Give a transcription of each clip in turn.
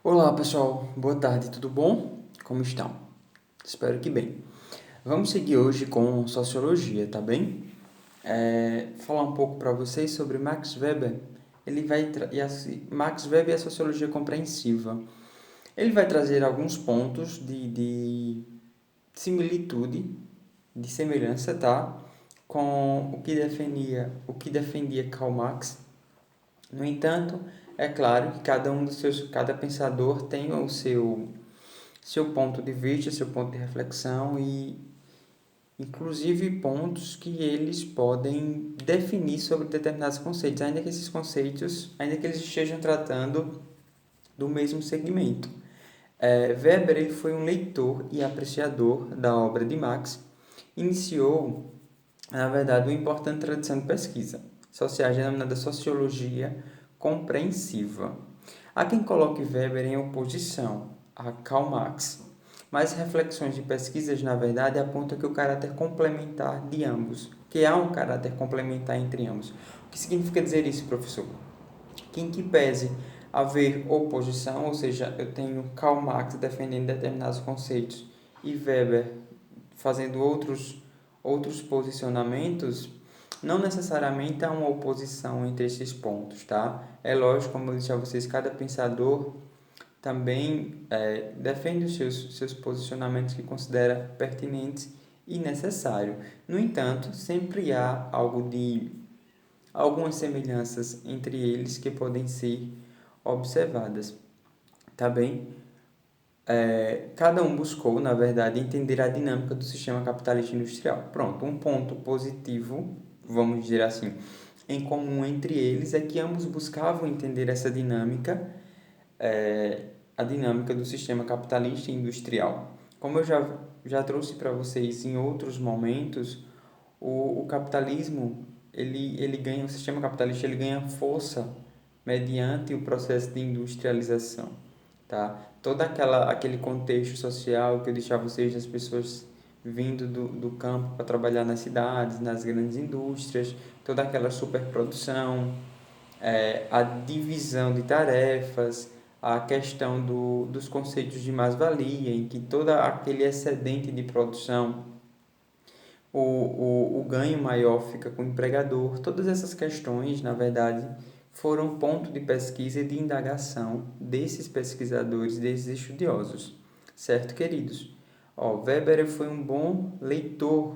Olá pessoal, boa tarde, tudo bom? Como estão? Espero que bem. Vamos seguir hoje com sociologia, tá bem? Falar um pouco para vocês sobre Max Weber. Max Weber e a sociologia compreensiva. Ele vai trazer alguns pontos de similitude, de semelhança, tá? Com o que defendia Karl Marx. No entanto, é claro que cada pensador tem o seu ponto de vista, seu ponto de reflexão e inclusive pontos que eles podem definir sobre determinados conceitos, ainda que eles estejam tratando do mesmo segmento. Weber ele foi um leitor e apreciador da obra de Marx, iniciou, na verdade, uma importante tradição de pesquisa sociais denominada sociologia compreensiva. Há quem coloque Weber em oposição a Karl Marx, mas reflexões de pesquisas, na verdade, apontam que o caráter complementar de ambos, que há um caráter complementar entre ambos. O que significa dizer isso, professor? Que em que pese haver oposição, ou seja, eu tenho Karl Marx defendendo determinados conceitos e Weber fazendo outros posicionamentos, não necessariamente há uma oposição entre esses pontos, tá? É lógico, como eu disse a vocês, cada pensador também defende os seus posicionamentos que considera pertinentes e necessários. No entanto, sempre há algumas semelhanças entre eles que podem ser observadas, tá bem? Cada um buscou, na verdade, entender a dinâmica do sistema capitalista industrial. Pronto, um ponto positivo, vamos dizer assim, em comum entre eles é que ambos buscavam entender essa dinâmica, a dinâmica do sistema capitalista e industrial. Como eu já trouxe para vocês em outros momentos, o capitalismo, ele ganha, o sistema capitalista ele ganha força mediante o processo de industrialização, tá? Aquele contexto social que eu deixava vocês das pessoas vindo do campo para trabalhar nas cidades, nas grandes indústrias, toda aquela superprodução, a divisão de tarefas, a questão dos conceitos de mais-valia, em que todo aquele excedente de produção, o ganho maior fica com o empregador. Todas essas questões, na verdade, foram ponto de pesquisa e de indagação desses pesquisadores, desses estudiosos. Certo, queridos? Weber foi um bom leitor,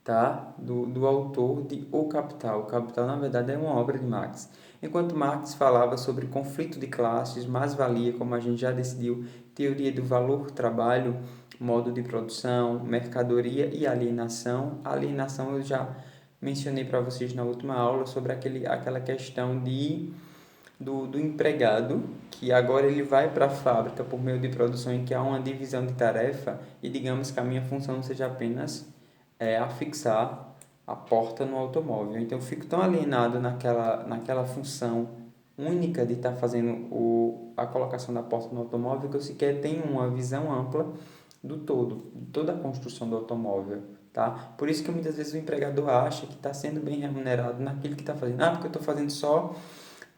tá? do autor de O Capital. O Capital, na verdade, é uma obra de Marx. Enquanto Marx falava sobre conflito de classes, mais-valia, como a gente já decidiu, teoria do valor-trabalho, modo de produção, mercadoria e alienação. A alienação eu já mencionei para vocês na última aula sobre aquela questão do empregado, que agora ele vai para a fábrica por meio de produção em que há uma divisão de tarefa e digamos que a minha função não seja apenas afixar a porta no automóvel. Então eu fico tão alienado naquela função única de estar fazendo a colocação da porta no automóvel que eu sequer tenho uma visão ampla do todo, de toda a construção do automóvel. Tá? Por isso que muitas vezes o empregador acha que está sendo bem remunerado naquilo que está fazendo. Porque eu estou fazendo só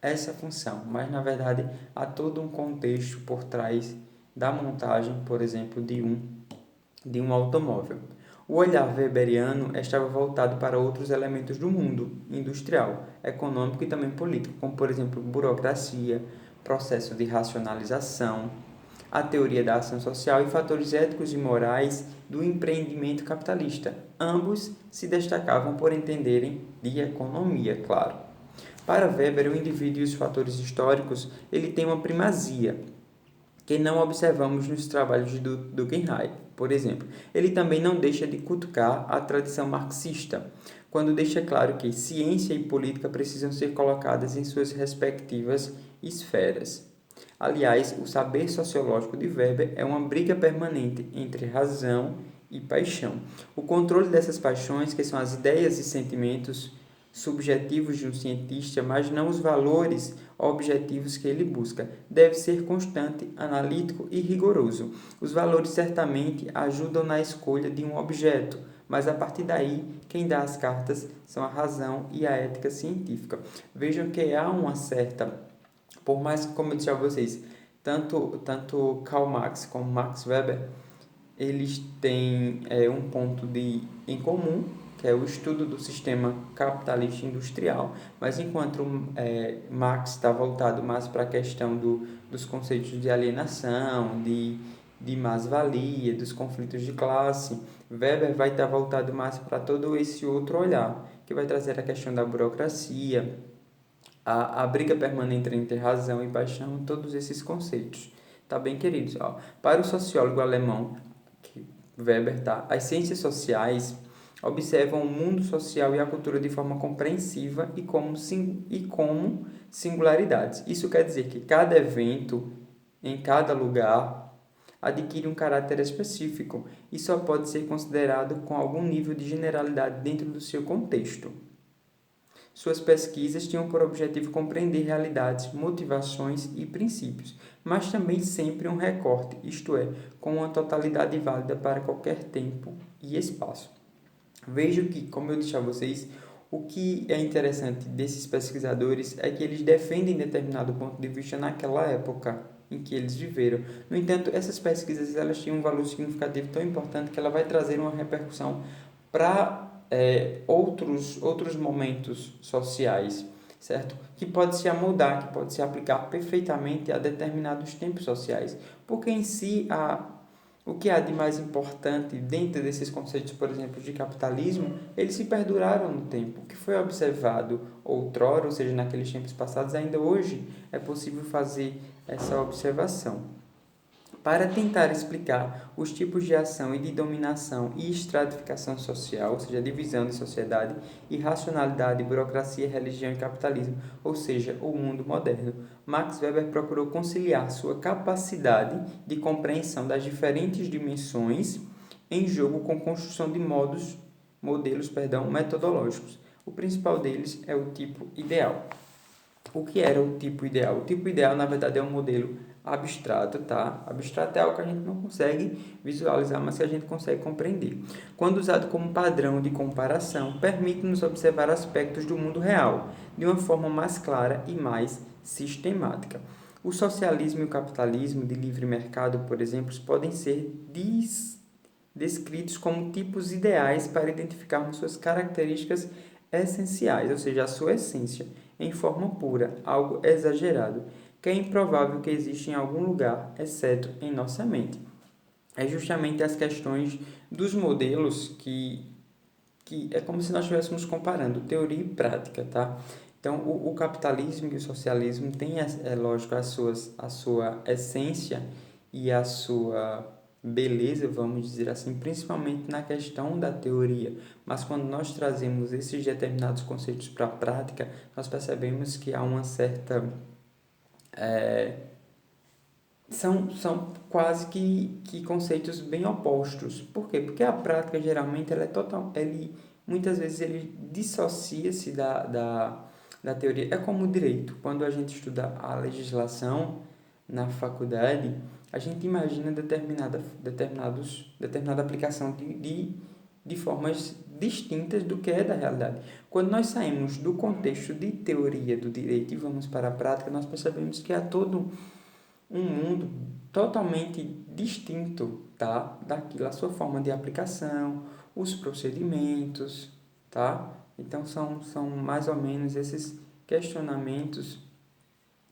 essa função. Mas, na verdade, há todo um contexto por trás da montagem, por exemplo, de um automóvel. O olhar weberiano estava voltado para outros elementos do mundo industrial, econômico e também político, como, por exemplo, burocracia, processo de racionalização, a teoria da ação social e fatores éticos e morais do empreendimento capitalista. Ambos se destacavam por entenderem de economia, claro. Para Weber, o indivíduo e os fatores históricos ele tem uma primazia, que não observamos nos trabalhos de Durkheim, por exemplo. Ele também não deixa de cutucar a tradição marxista, quando deixa claro que ciência e política precisam ser colocadas em suas respectivas esferas. Aliás, o saber sociológico de Weber é uma briga permanente entre razão e paixão. O controle dessas paixões, que são as ideias e sentimentos subjetivos de um cientista, mas não os valores objetivos que ele busca. Deve ser constante, analítico e rigoroso. Os valores certamente ajudam na escolha de um objeto, mas a partir daí, quem dá as cartas são a razão e a ética científica. Vejam que há uma certa, por mais que, como eu disse a vocês, Tanto Karl Marx como Max Weber, eles têm um ponto em comum, que é o estudo do sistema capitalista industrial, mas enquanto Marx está voltado mais para a questão dos conceitos de alienação, de mais-valia, dos conflitos de classe, Weber vai estar voltado mais para todo esse outro olhar, que vai trazer a questão da burocracia, a briga permanente entre razão e paixão, todos esses conceitos. Tá bem, queridos? Ó, para o sociólogo alemão Weber, tá? As ciências sociais observam o mundo social e a cultura de forma compreensiva e como singularidades. Isso quer dizer que cada evento, em cada lugar, adquire um caráter específico e só pode ser considerado com algum nível de generalidade dentro do seu contexto. Suas pesquisas tinham por objetivo compreender realidades, motivações e princípios, mas também sempre um recorte, isto é, com uma totalidade válida para qualquer tempo e espaço. Vejo que, como eu disse a vocês, o que é interessante desses pesquisadores é que eles defendem determinado ponto de vista naquela época em que eles viveram. No entanto, essas pesquisas elas tinham um valor significativo tão importante que ela vai trazer uma repercussão para outros momentos sociais, certo? Que pode se amoldar, que pode se aplicar perfeitamente a determinados tempos sociais. Porque em si, o que há de mais importante dentro desses conceitos, por exemplo, de capitalismo, eles se perduraram no tempo. O que foi observado outrora, ou seja, naqueles tempos passados, ainda hoje é possível fazer essa observação. Para tentar explicar os tipos de ação e de dominação e estratificação social, ou seja, divisão de sociedade, irracionalidade, burocracia, religião e capitalismo, ou seja, o mundo moderno, Max Weber procurou conciliar sua capacidade de compreensão das diferentes dimensões em jogo com construção de modelos metodológicos. O principal deles é o tipo ideal. O que era o tipo ideal? O tipo ideal, na verdade, é um modelo abstrato, tá? Abstrato é algo que a gente não consegue visualizar, mas que a gente consegue compreender. Quando usado como padrão de comparação, permite-nos observar aspectos do mundo real de uma forma mais clara e mais sistemática. O socialismo e o capitalismo de livre mercado, por exemplo, podem ser descritos como tipos ideais para identificarmos suas características essenciais, ou seja, a sua essência, em forma pura, algo exagerado, que é improvável que exista em algum lugar, exceto em nossa mente. É justamente as questões dos modelos que é como se nós estivéssemos comparando teoria e prática, tá? Então, o capitalismo e o socialismo têm, lógico, a sua essência e a sua beleza, vamos dizer assim, principalmente na questão da teoria. Mas quando nós trazemos esses determinados conceitos para a prática, nós percebemos que há uma certa são quase que conceitos bem opostos. Por quê? Porque a prática geralmente ela é muitas vezes ele dissocia-se da teoria. É como o direito. Quando a gente estuda a legislação na faculdade, a gente imagina determinada aplicação de formas distintas do que é da realidade. Quando nós saímos do contexto de teoria do direito e vamos para a prática, nós percebemos que há todo um mundo totalmente distinto, tá? Daquilo, a sua forma de aplicação, os procedimentos, tá? Então, são mais ou menos esses questionamentos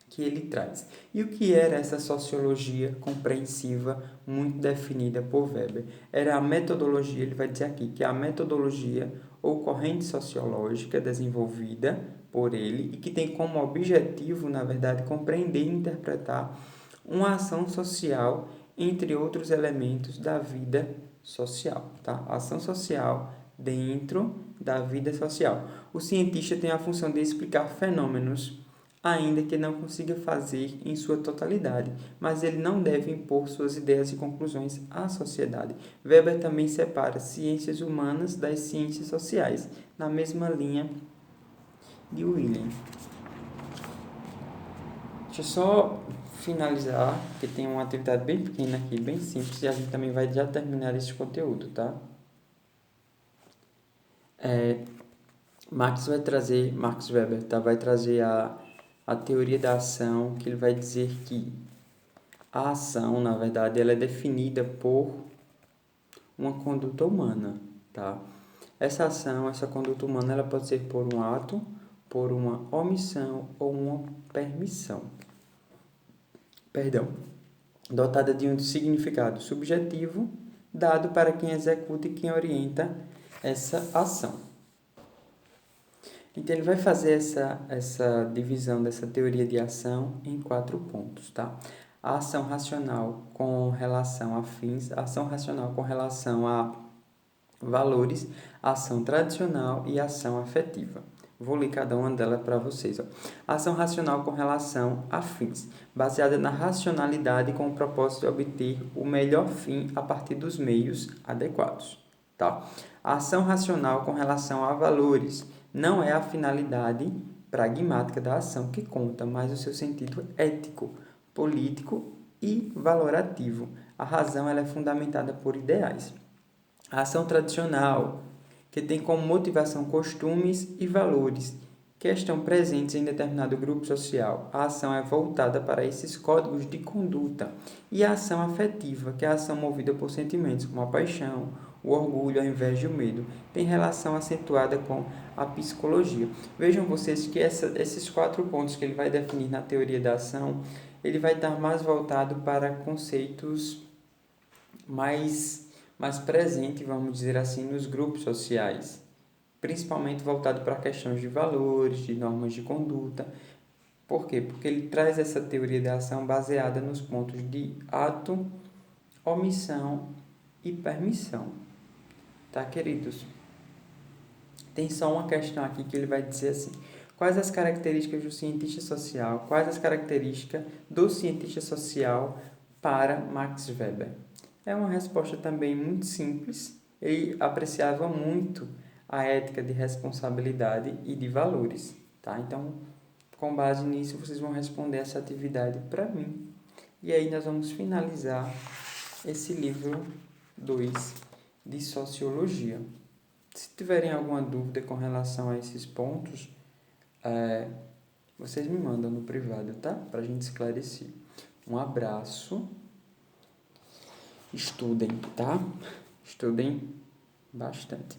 que ele traz. E o que era essa sociologia compreensiva muito definida por Weber? Era a metodologia, ele vai dizer aqui, que é a metodologia ou corrente sociológica desenvolvida por ele e que tem como objetivo, na verdade, compreender e interpretar uma ação social, entre outros elementos da vida social, tá? Ação social dentro da vida social. O cientista tem a função de explicar fenômenos, ainda que não consiga fazer em sua totalidade, mas ele não deve impor suas ideias e conclusões à sociedade. Weber também separa ciências humanas das ciências sociais, na mesma linha de William. Deixa eu só finalizar, que tem uma atividade bem pequena aqui, bem simples, e a gente também vai já terminar esse conteúdo, tá? Max Weber, tá? Vai trazer a teoria da ação, que ele vai dizer que A ação, na verdade, ela é definida por uma conduta humana, tá? Essa ação, essa conduta humana, ela pode ser por um ato, por uma omissão ou uma permissão. Perdão. Dotada de um significado subjetivo dado para quem executa e quem orienta essa ação. Então, ele vai fazer essa divisão dessa teoria de ação em 4 pontos, tá? A ação racional com relação a fins, a ação racional com relação a valores, a ação tradicional e a ação afetiva. Vou ler cada uma delas para vocês. Ó. Ação racional com relação a fins, baseada na racionalidade com o propósito de obter o melhor fim a partir dos meios adequados. Tá? A ação racional com relação a valores não é a finalidade pragmática da ação que conta, mas o seu sentido ético, político e valorativo. A razão ela é fundamentada por ideais. A ação tradicional, que tem como motivação costumes e valores que estão presentes em determinado grupo social. A ação é voltada para esses códigos de conduta. E a ação afetiva, que é a ação movida por sentimentos como a paixão, o orgulho, a inveja e o medo, tem relação acentuada com a psicologia. Vejam vocês que esses 4 pontos que ele vai definir na teoria da ação, ele vai estar mais voltado para conceitos mais presente, vamos dizer assim, nos grupos sociais, principalmente voltado para questões de valores, de normas de conduta. Por quê? Porque ele traz essa teoria da ação baseada nos pontos de ato, omissão e permissão. Tá, queridos? Tem só uma questão aqui que ele vai dizer assim: quais as características do cientista social? Quais as características do cientista social para Max Weber? É uma resposta também muito simples. Ele apreciava muito a ética de responsabilidade e de valores, tá? Então, com base nisso, vocês vão responder essa atividade para mim. E aí nós vamos finalizar esse livro 2 de Sociologia. Se tiverem alguma dúvida com relação a esses pontos, vocês me mandam no privado, tá? Para a gente esclarecer. Um abraço. Estudem, tá? Estudem bastante.